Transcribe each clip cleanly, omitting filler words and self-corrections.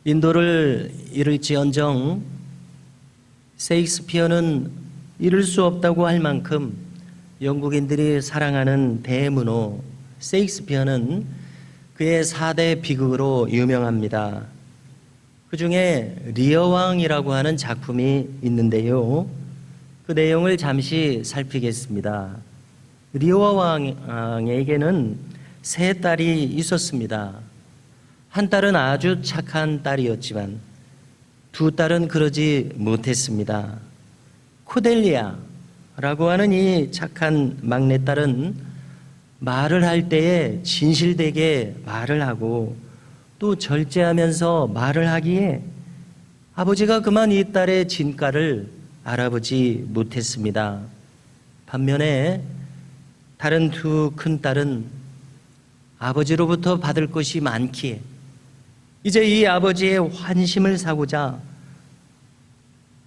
인도를 잃을지언정 셰익스피어는 잃을 수 없다고 할 만큼 영국인들이 사랑하는 대문호 셰익스피어는 그의 4대 비극으로 유명합니다. 그 중에 리어왕이라고 하는 작품이 있는데요. 그 내용을 잠시 살피겠습니다. 리어왕에게는 세 딸이 있었습니다. 한 딸은 아주 착한 딸이었지만 두 딸은 그러지 못했습니다. 코델리아라고 하는 이 착한 막내딸은 말을 할 때에 진실되게 말을 하고 또 절제하면서 말을 하기에 아버지가 그만 이 딸의 진가를 알아보지 못했습니다. 반면에 다른 두 큰딸은 아버지로부터 받을 것이 많기에 이제 이 아버지의 환심을 사고자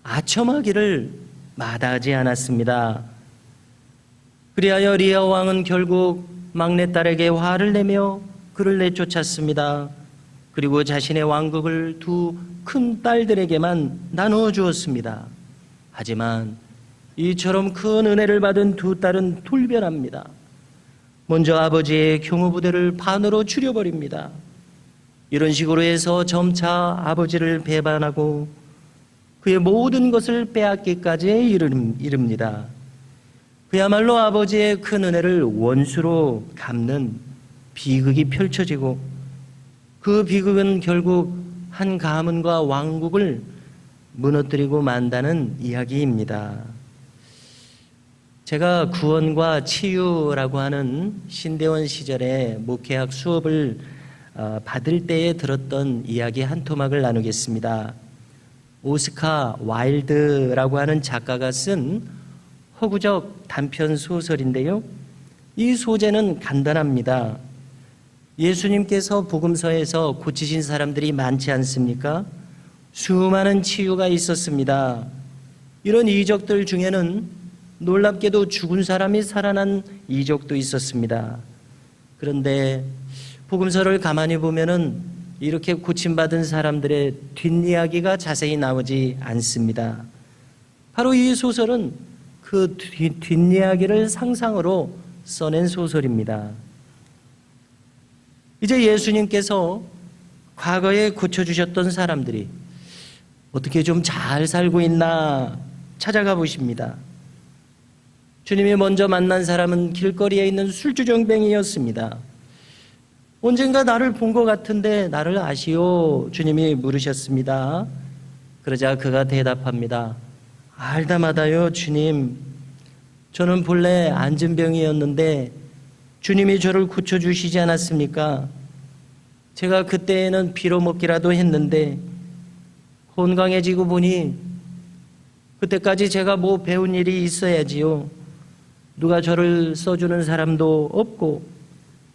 아첨하기를 마다하지 않았습니다. 그리하여 리아 왕은 결국 막내딸에게 화를 내며 그를 내쫓았습니다. 그리고 자신의 왕국을 두 큰 딸들에게만 나누어 주었습니다. 하지만 이처럼 큰 은혜를 받은 두 딸은 돌변합니다. 먼저 아버지의 경호부대를 반으로 줄여버립니다. 이런 식으로 해서 점차 아버지를 배반하고 그의 모든 것을 빼앗기까지 이릅니다. 그야말로 아버지의 큰 은혜를 원수로 갚는 비극이 펼쳐지고 그 비극은 결국 한 가문과 왕국을 무너뜨리고 만다는 이야기입니다. 제가 구원과 치유라고 하는 신대원 시절에 목회학 수업을 받을 때에 들었던 이야기 한 토막을 나누겠습니다. 오스카 와일드라고 하는 작가가 쓴 허구적 단편 소설인데요. 이 소재는 간단합니다. 예수님께서 복음서에서 고치신 사람들이 많지 않습니까? 수많은 치유가 있었습니다. 이런 이적들 중에는 놀랍게도 죽은 사람이 살아난 이적도 있었습니다. 그런데 복음서를 가만히 보면은 이렇게 고침받은 사람들의 뒷이야기가 자세히 나오지 않습니다. 바로 이 소설은 그 뒷이야기를 상상으로 써낸 소설입니다. 이제 예수님께서 과거에 고쳐주셨던 사람들이 어떻게 좀 잘 살고 있나 찾아가 보십니다. 주님이 먼저 만난 사람은 길거리에 있는 술주정뱅이였습니다. 언젠가 나를 본 것 같은데 나를 아시오? 주님이 물으셨습니다. 그러자 그가 대답합니다. 알다마다요 주님. 저는 본래 안진병이었는데 주님이 저를 고쳐주시지 않았습니까? 제가 그때에는 빌어먹기라도 했는데 건강해지고 보니 그때까지 제가 뭐 배운 일이 있어야지요. 누가 저를 써주는 사람도 없고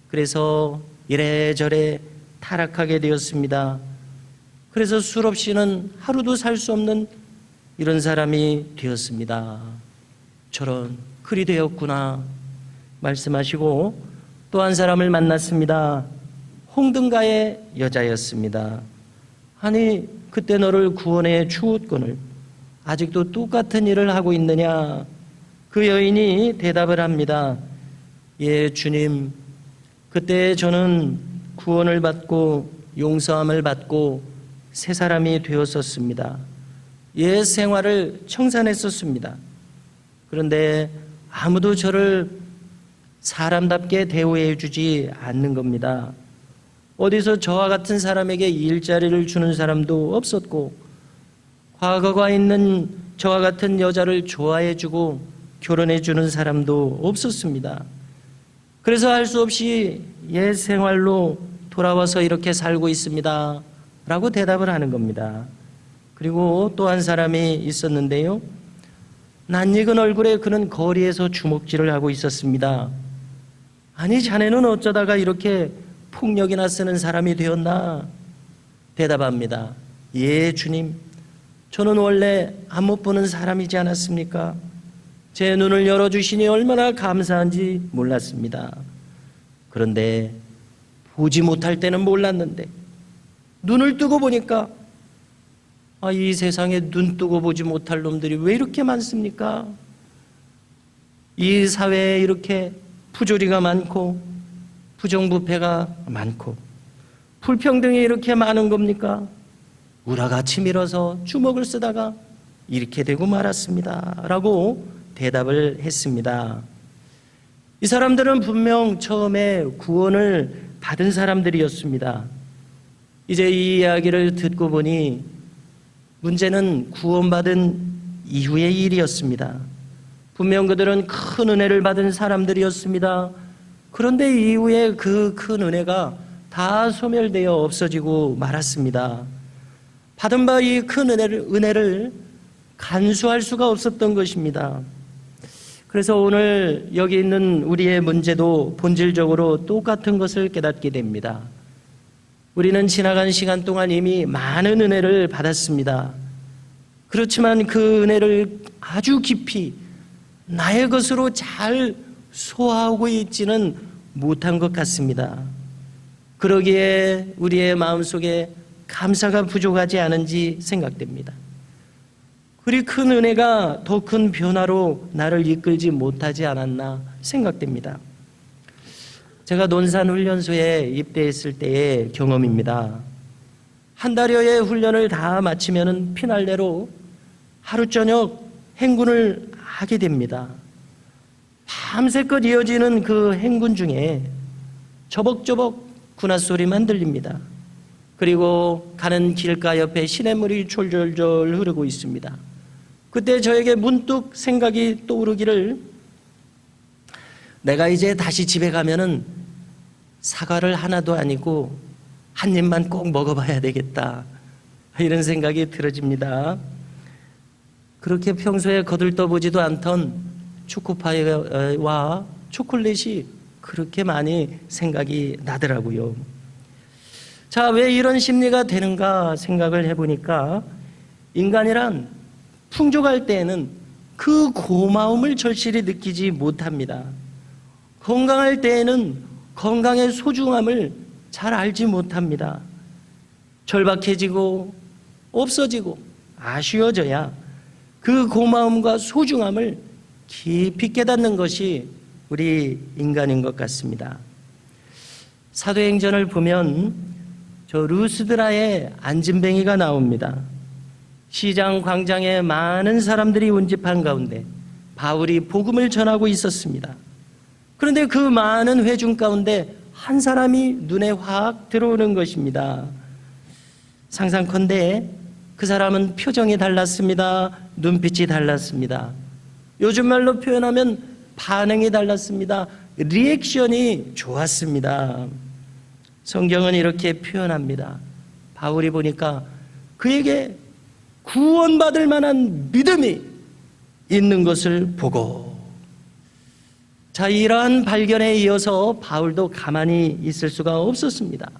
그래서 이래저래 타락하게 되었습니다. 그래서 술 없이는 하루도 살 수 없는 이런 사람이 되었습니다. 저런 그리 되었구나 말씀하시고 또 한 사람을 만났습니다. 홍등가의 여자였습니다. 아니 그때 너를 구원해 주었거늘 아직도 똑같은 일을 하고 있느냐? 그 여인이 대답을 합니다. 예 주님, 그때 저는 구원을 받고 용서함을 받고 새 사람이 되었었습니다. 옛 생활을 청산했었습니다. 그런데 아무도 저를 사람답게 대우해 주지 않는 겁니다. 어디서 저와 같은 사람에게 일자리를 주는 사람도 없었고 과거가 있는 저와 같은 여자를 좋아해 주고 결혼해 주는 사람도 없었습니다. 그래서 할 수 없이 옛 생활로 돌아와서 이렇게 살고 있습니다. 라고 대답을 하는 겁니다. 그리고 또 한 사람이 있었는데요. 낯익은 얼굴에 그는 거리에서 주먹질을 하고 있었습니다. 아니 자네는 어쩌다가 이렇게 폭력이나 쓰는 사람이 되었나? 대답합니다. 예 주님, 저는 원래 안 못 보는 사람이지 않았습니까? 제 눈을 열어주시니 얼마나 감사한지 몰랐습니다. 그런데 보지 못할 때는 몰랐는데 눈을 뜨고 보니까 이 세상에 눈 뜨고 보지 못할 놈들이 왜 이렇게 많습니까? 이 사회에 이렇게 부조리가 많고 부정부패가 많고 불평등이 이렇게 많은 겁니까? 우라같이 밀어서 주먹을 쓰다가 이렇게 되고 말았습니다 라고 대답을 했습니다. 이 사람들은 분명 처음에 구원을 받은 사람들이었습니다. 이제 이 이야기를 듣고 보니 문제는 구원받은 이후의 일이었습니다. 분명 그들은 큰 은혜를 받은 사람들이었습니다. 그런데 이후에 그 큰 은혜가 다 소멸되어 없어지고 말았습니다. 받은 바 이 큰 은혜를 간수할 수가 없었던 것입니다. 그래서 오늘 여기 있는 우리의 문제도 본질적으로 똑같은 것을 깨닫게 됩니다. 우리는 지나간 시간 동안 이미 많은 은혜를 받았습니다. 그렇지만 그 은혜를 아주 깊이 나의 것으로 잘 소화하고 있지는 못한 것 같습니다. 그러기에 우리의 마음속에 감사가 부족하지 않은지 생각됩니다. 그리 큰 은혜가 더 큰 변화로 나를 이끌지 못하지 않았나 생각됩니다. 제가 논산훈련소에 입대했을 때의 경험입니다. 한 달여의 훈련을 다 마치면 피날레로 하루 저녁 행군을 하게 됩니다. 밤새껏 이어지는 그 행군 중에 저벅저벅 군화 소리만 들립니다. 그리고 가는 길가 옆에 시냇물이 졸졸졸 흐르고 있습니다. 그때 저에게 문득 생각이 떠오르기를, 내가 이제 다시 집에 가면은 사과를 하나도 아니고 한 입만 꼭 먹어봐야 되겠다, 이런 생각이 들어집니다. 그렇게 평소에 거들떠보지도 않던 초코파이와 초콜릿이 그렇게 많이 생각이 나더라고요. 자, 왜 이런 심리가 되는가 생각을 해보니까, 인간이란 풍족할 때에는 그 고마움을 절실히 느끼지 못합니다. 건강할 때에는 건강의 소중함을 잘 알지 못합니다. 절박해지고 없어지고 아쉬워져야 그 고마움과 소중함을 깊이 깨닫는 것이 우리 인간인 것 같습니다. 사도행전을 보면 저 루스드라의 안진뱅이가 나옵니다. 시장 광장에 많은 사람들이 운집한 가운데 바울이 복음을 전하고 있었습니다. 그런데 그 많은 회중 가운데 한 사람이 눈에 확 들어오는 것입니다. 상상컨대 그 사람은 표정이 달랐습니다. 눈빛이 달랐습니다. 요즘 말로 표현하면 반응이 달랐습니다. 리액션이 좋았습니다. 성경은 이렇게 표현합니다. 바울이 보니까 그에게 구원받을 만한 믿음이 있는 것을 보고, 자, 이러한 발견에 이어서 바울도 가만히 있을 수가 없었습니다.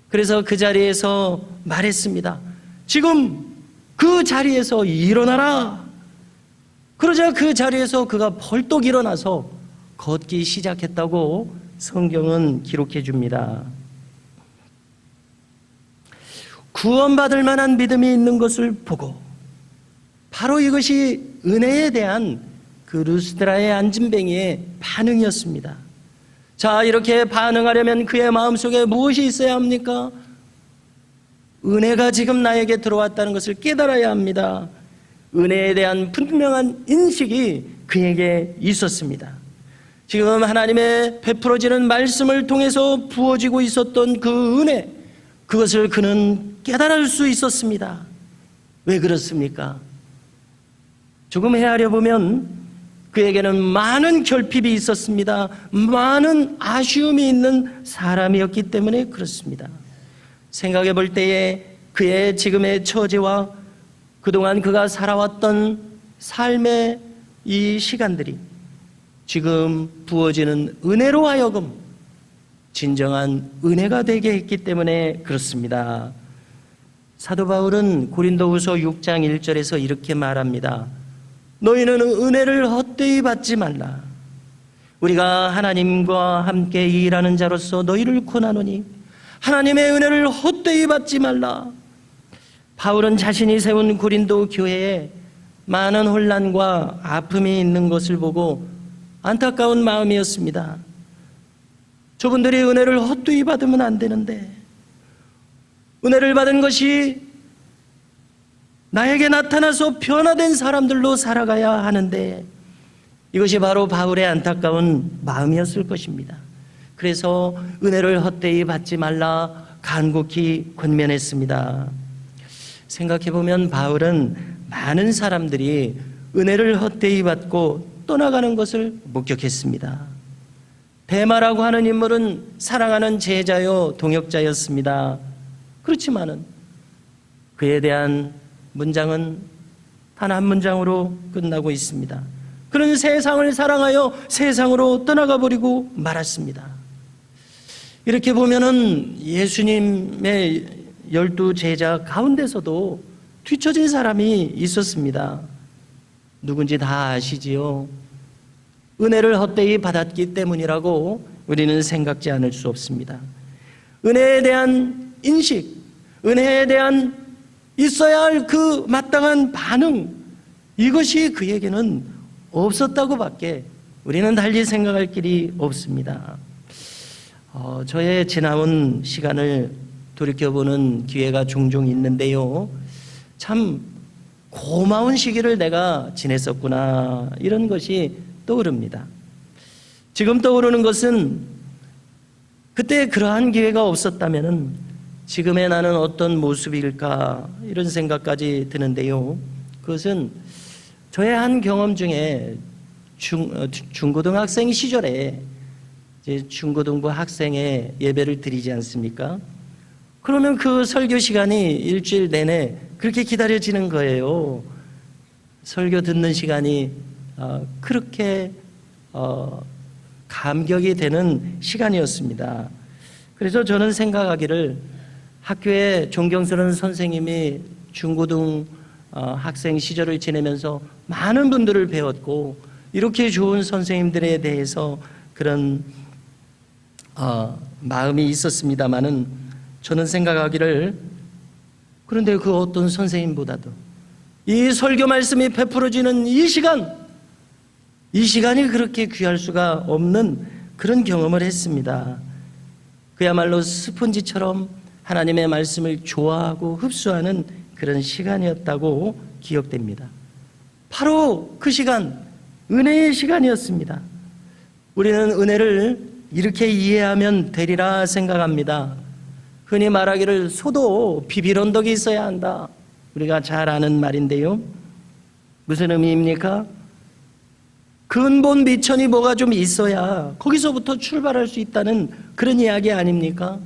그래서 그 자리에서 말했습니다. 지금 그 자리에서 일어나라. 그러자 그 자리에서 그가 벌떡 일어나서 걷기 시작했다고 성경은 기록해 줍니다. 구원받을 만한 믿음이 있는 것을 보고, 바로 이것이 은혜에 대한 그 루스드라의 안진뱅이의 반응이었습니다. 자, 이렇게 반응하려면 그의 마음속에 무엇이 있어야 합니까? 은혜가 지금 나에게 들어왔다는 것을 깨달아야 합니다. 은혜에 대한 분명한 인식이 그에게 있었습니다. 지금 하나님의 베풀어지는 말씀을 통해서 부어지고 있었던 그 은혜, 그것을 그는 깨달을 수 있었습니다. 왜 그렇습니까? 조금 헤아려 보면 그에게는 많은 결핍이 있었습니다. 많은 아쉬움이 있는 사람이었기 때문에 그렇습니다. 생각해 볼 때에 그의 지금의 처지와 그동안 그가 살아왔던 삶의 이 시간들이 지금 부어지는 은혜로 하여금 진정한 은혜가 되게 했기 때문에 그렇습니다. 사도 바울은 고린도후서 6장 1절에서 이렇게 말합니다. 너희는 은혜를 헛되이 받지 말라. 우리가 하나님과 함께 일하는 자로서 너희를 권하노니 하나님의 은혜를 헛되이 받지 말라. 바울은 자신이 세운 고린도 교회에 많은 혼란과 아픔이 있는 것을 보고 안타까운 마음이었습니다. 저분들이 은혜를 헛되이 받으면 안 되는데, 은혜를 받은 것이 나에게 나타나서 변화된 사람들로 살아가야 하는데, 이것이 바로 바울의 안타까운 마음이었을 것입니다. 그래서 은혜를 헛되이 받지 말라 간곡히 권면했습니다. 생각해보면 바울은 많은 사람들이 은혜를 헛되이 받고 떠나가는 것을 목격했습니다. 데마라고 하는 인물은 사랑하는 제자요 동역자였습니다. 그렇지만은 그에 대한 문장은 단 한 문장으로 끝나고 있습니다. 그는 세상을 사랑하여 세상으로 떠나가 버리고 말았습니다. 이렇게 보면은 예수님의 12 제자 가운데서도 뒤처진 사람이 있었습니다. 누군지 다 아시지요? 은혜를 헛되이 받았기 때문이라고 우리는 생각지 않을 수 없습니다. 은혜에 대한 인식, 은혜에 대한 있어야 할 그 마땅한 반응, 이것이 그에게는 없었다고 밖에 우리는 달리 생각할 길이 없습니다. 저의 지나온 시간을 돌이켜보는 기회가 종종 있는데요, 참 고마운 시기를 내가 지냈었구나, 이런 것이 떠오릅니다. 지금 떠오르는 것은 그때 그러한 기회가 없었다면 지금의 나는 어떤 모습일까, 이런 생각까지 드는데요, 그것은 저의 한 경험 중에 중고등학생 시절에 이제 중고등부 학생의 예배를 드리지 않습니까? 그러면 그 설교 시간이 일주일 내내 그렇게 기다려지는 거예요. 설교 듣는 시간이 그렇게 감격이 되는 시간이었습니다. 그래서 저는 생각하기를, 학교에 존경스러운 선생님이 중고등 학생 시절을 지내면서 많은 분들을 배웠고, 이렇게 좋은 선생님들에 대해서 그런 마음이 있었습니다마는, 저는 생각하기를, 그런데 그 어떤 선생님보다도 이 설교 말씀이 베풀어지는 이 시간이 그렇게 귀할 수가 없는 그런 경험을 했습니다. 그야말로 스펀지처럼 하나님의 말씀을 좋아하고 흡수하는 그런 시간이었다고 기억됩니다. 바로 그 시간, 은혜의 시간이었습니다. 우리는 은혜를 이렇게 이해하면 되리라 생각합니다. 흔히 말하기를 소도 비빌 언덕이 있어야 한다. 우리가 잘 아는 말인데요, 무슨 의미입니까? 근본 미천이 뭐가 좀 있어야 거기서부터 출발할 수 있다는 그런 이야기 아닙니까?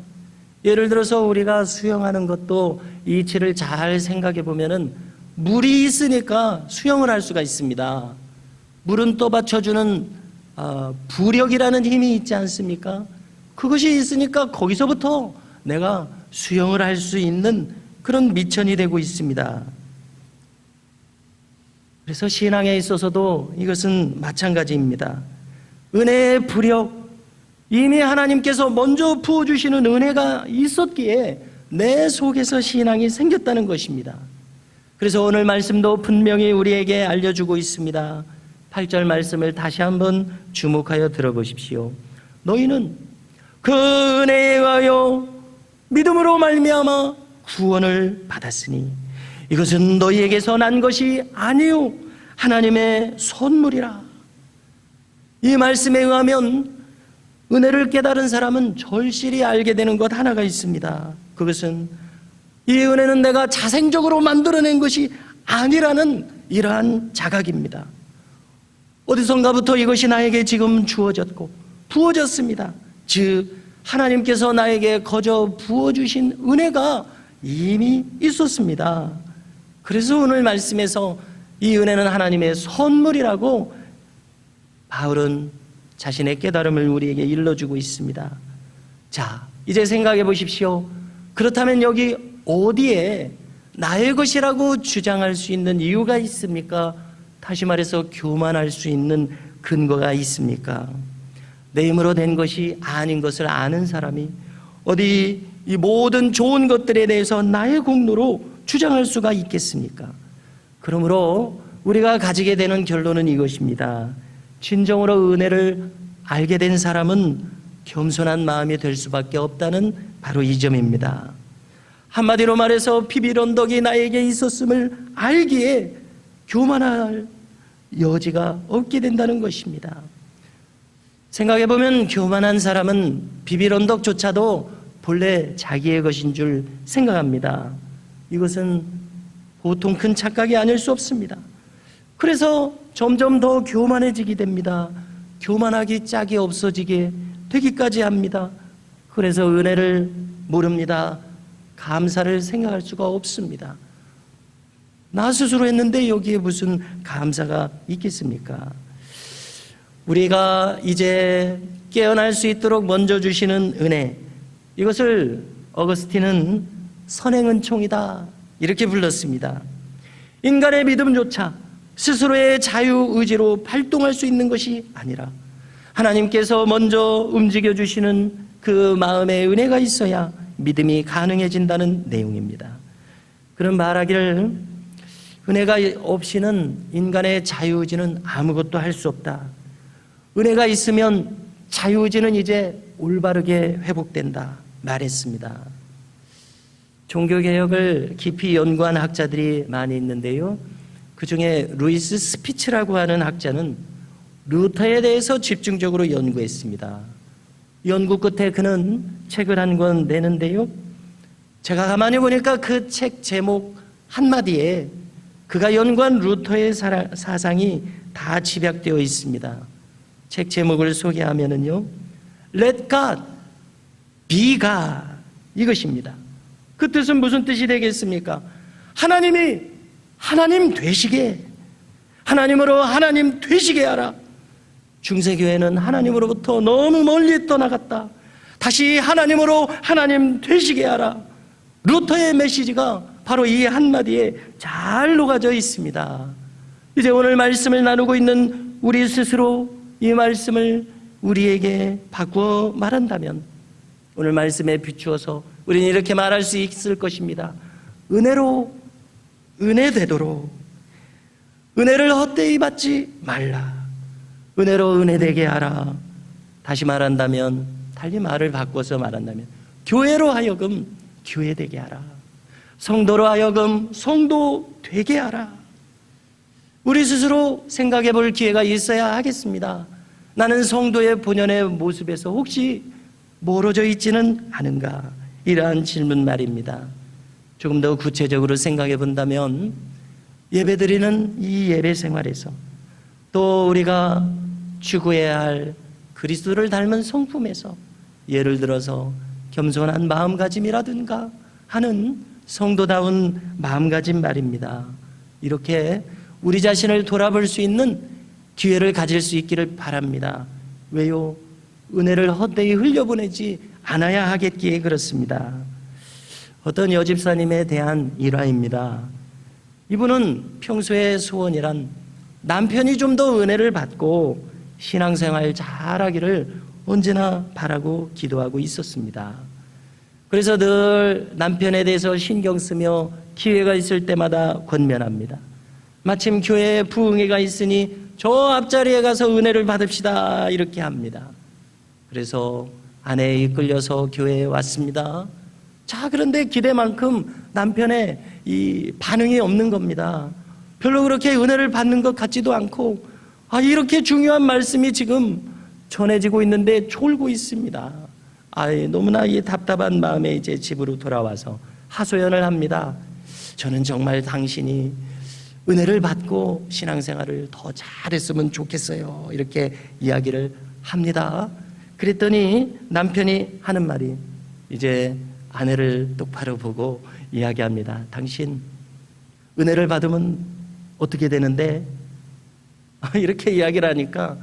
예를 들어서 우리가 수영하는 것도 이치를 잘 생각해 보면은 물이 있으니까 수영을 할 수가 있습니다. 물은 떠받쳐주는 부력이라는 힘이 있지 않습니까? 그것이 있으니까 거기서부터 내가 수영을 할 수 있는 그런 미천이 되고 있습니다. 그래서 신앙에 있어서도 이것은 마찬가지입니다. 은혜의 부력, 이미 하나님께서 먼저 부어주시는 은혜가 있었기에 내 속에서 신앙이 생겼다는 것입니다. 그래서 오늘 말씀도 분명히 우리에게 알려주고 있습니다. 8절 말씀을 다시 한번 주목하여 들어보십시오. 너희는 그 은혜에 의하여 믿음으로 말미암아 구원을 받았으니 이것은 너희에게서 난 것이 아니요 하나님의 선물이라. 이 말씀에 의하면 은혜를 깨달은 사람은 절실히 알게 되는 것 하나가 있습니다. 그것은 이 은혜는 내가 자생적으로 만들어낸 것이 아니라는 이러한 자각입니다. 어디선가부터 이것이 나에게 지금 주어졌고 부어졌습니다. 즉 하나님께서 나에게 거저 부어주신 은혜가 이미 있었습니다. 그래서 오늘 말씀에서 이 은혜는 하나님의 선물이라고 바울은 자신의 깨달음을 우리에게 일러주고 있습니다. 자, 이제 생각해 보십시오. 그렇다면 여기 어디에 나의 것이라고 주장할 수 있는 이유가 있습니까? 다시 말해서 교만할 수 있는 근거가 있습니까? 내 힘으로 된 것이 아닌 것을 아는 사람이 어디 이 모든 좋은 것들에 대해서 나의 공로로 주장할 수가 있겠습니까? 그러므로 우리가 가지게 되는 결론은 이것입니다. 진정으로 은혜를 알게 된 사람은 겸손한 마음이 될 수밖에 없다는 바로 이 점입니다. 한마디로 말해서 비빌언덕이 나에게 있었음을 알기에 교만할 여지가 없게 된다는 것입니다. 생각해보면 교만한 사람은 비빌언덕조차도 본래 자기의 것인 줄 생각합니다. 이것은 보통 큰 착각이 아닐 수 없습니다. 그래서 점점 더 교만해지게 됩니다. 교만하기 짝이 없어지게 되기까지 합니다. 그래서 은혜를 모릅니다. 감사를 생각할 수가 없습니다. 나 스스로 했는데 여기에 무슨 감사가 있겠습니까? 우리가 이제 깨어날 수 있도록 먼저 주시는 은혜, 이것을 어거스틴은 선행은총이다 이렇게 불렀습니다. 인간의 믿음조차 스스로의 자유의지로 발동할 수 있는 것이 아니라 하나님께서 먼저 움직여주시는 그 마음의 은혜가 있어야 믿음이 가능해진다는 내용입니다. 그런 말하기를 은혜가 없이는 인간의 자유의지는 아무것도 할 수 없다. 은혜가 있으면 자유의지는 이제 올바르게 회복된다 말했습니다. 종교개혁을 깊이 연구한 학자들이 많이 있는데요, 그 중에 루이스 스피츠라고 하는 학자는 루터에 대해서 집중적으로 연구했습니다. 연구 끝에 그는 책을 한 권 내는데요, 제가 가만히 보니까 그 책 제목 한마디에 그가 연구한 루터의 사상이 다 집약되어 있습니다. 책 제목을 소개하면은요, Let God be God, 이것입니다. 그 뜻은 무슨 뜻이 되겠습니까? 하나님이 하나님 되시게, 하나님으로 하나님 되시게 하라. 중세교회는 하나님으로부터 너무 멀리 떠나갔다. 다시 하나님으로 하나님 되시게 하라. 루터의 메시지가 바로 이 한마디에 잘 녹아져 있습니다. 이제 오늘 말씀을 나누고 있는 우리 스스로 이 말씀을 우리에게 바꾸어 말한다면, 오늘 말씀에 비추어서 우리는 이렇게 말할 수 있을 것입니다. 은혜로 은혜 되도록, 은혜를 헛되이 받지 말라. 은혜로 은혜 되게 하라. 다시 말한다면, 달리 말을 바꿔서 말한다면, 교회로 하여금 교회 되게 하라. 성도로 하여금 성도 되게 하라. 우리 스스로 생각해 볼 기회가 있어야 하겠습니다. 나는 성도의 본연의 모습에서 혹시 멀어져 있지는 않은가? 이러한 질문 말입니다. 조금 더 구체적으로 생각해 본다면, 예배드리는 이 예배 생활에서, 또 우리가 추구해야 할 그리스도를 닮은 성품에서, 예를 들어서 겸손한 마음가짐이라든가 하는 성도다운 마음가짐 말입니다. 이렇게 우리 자신을 돌아볼 수 있는 기회를 가질 수 있기를 바랍니다. 왜요? 은혜를 헛되이 흘려보내지 않아야 하겠기에 그렇습니다. 어떤 여집사님에 대한 일화입니다. 이분은 평소의 소원이란 남편이 좀 더 은혜를 받고 신앙생활 잘하기를 언제나 바라고 기도하고 있었습니다. 그래서 늘 남편에 대해서 신경 쓰며 기회가 있을 때마다 권면합니다. 마침 교회에 부흥회가 있으니 저 앞자리에 가서 은혜를 받읍시다 이렇게 합니다. 그래서 아내에 이끌려서 교회에 왔습니다. 자, 그런데 기대만큼 남편의 이 반응이 없는 겁니다. 별로 그렇게 은혜를 받는 것 같지도 않고, 이렇게 중요한 말씀이 지금 전해지고 있는데 졸고 있습니다. 너무나 이 답답한 마음에 이제 집으로 돌아와서 하소연을 합니다. 저는 정말 당신이 은혜를 받고 신앙생활을 더 잘했으면 좋겠어요. 이렇게 이야기를 합니다. 그랬더니 남편이 하는 말이, 이제 아내를 똑바로 보고 이야기합니다. 당신 은혜를 받으면 어떻게 되는데? 이렇게 이야기를 하니까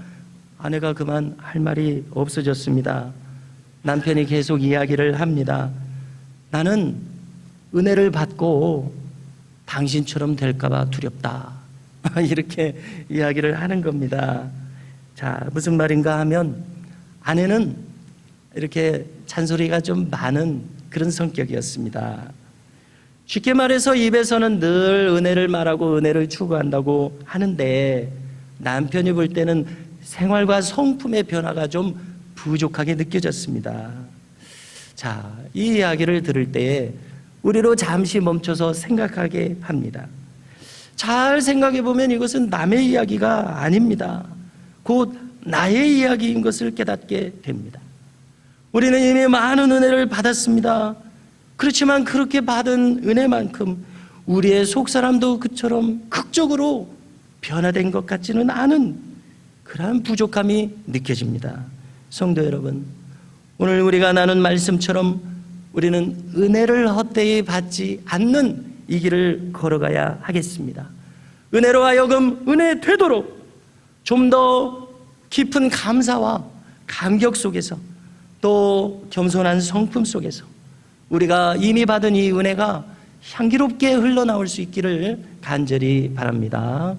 아내가 그만 할 말이 없어졌습니다. 남편이 계속 이야기를 합니다. 나는 은혜를 받고 당신처럼 될까봐 두렵다. 이렇게 이야기를 하는 겁니다. 자, 무슨 말인가 하면, 아내는 이렇게 잔소리가 좀 많은 그런 성격이었습니다. 쉽게 말해서 입에서는 늘 은혜를 말하고 은혜를 추구한다고 하는데 남편이 볼 때는 생활과 성품의 변화가 좀 부족하게 느껴졌습니다. 자, 이 이야기를 들을 때 우리로 잠시 멈춰서 생각하게 합니다. 잘 생각해 보면 이것은 남의 이야기가 아닙니다. 곧 나의 이야기인 것을 깨닫게 됩니다. 우리는 이미 많은 은혜를 받았습니다. 그렇지만 그렇게 받은 은혜만큼 우리의 속사람도 그처럼 극적으로 변화된 것 같지는 않은 그러한 부족함이 느껴집니다. 성도 여러분, 오늘 우리가 나눈 말씀처럼 우리는 은혜를 헛되이 받지 않는 이 길을 걸어가야 하겠습니다. 은혜로 하여금 은혜 되도록 좀 더 깊은 감사와 감격 속에서 또 겸손한 성품 속에서 우리가 이미 받은 이 은혜가 향기롭게 흘러나올 수 있기를 간절히 바랍니다.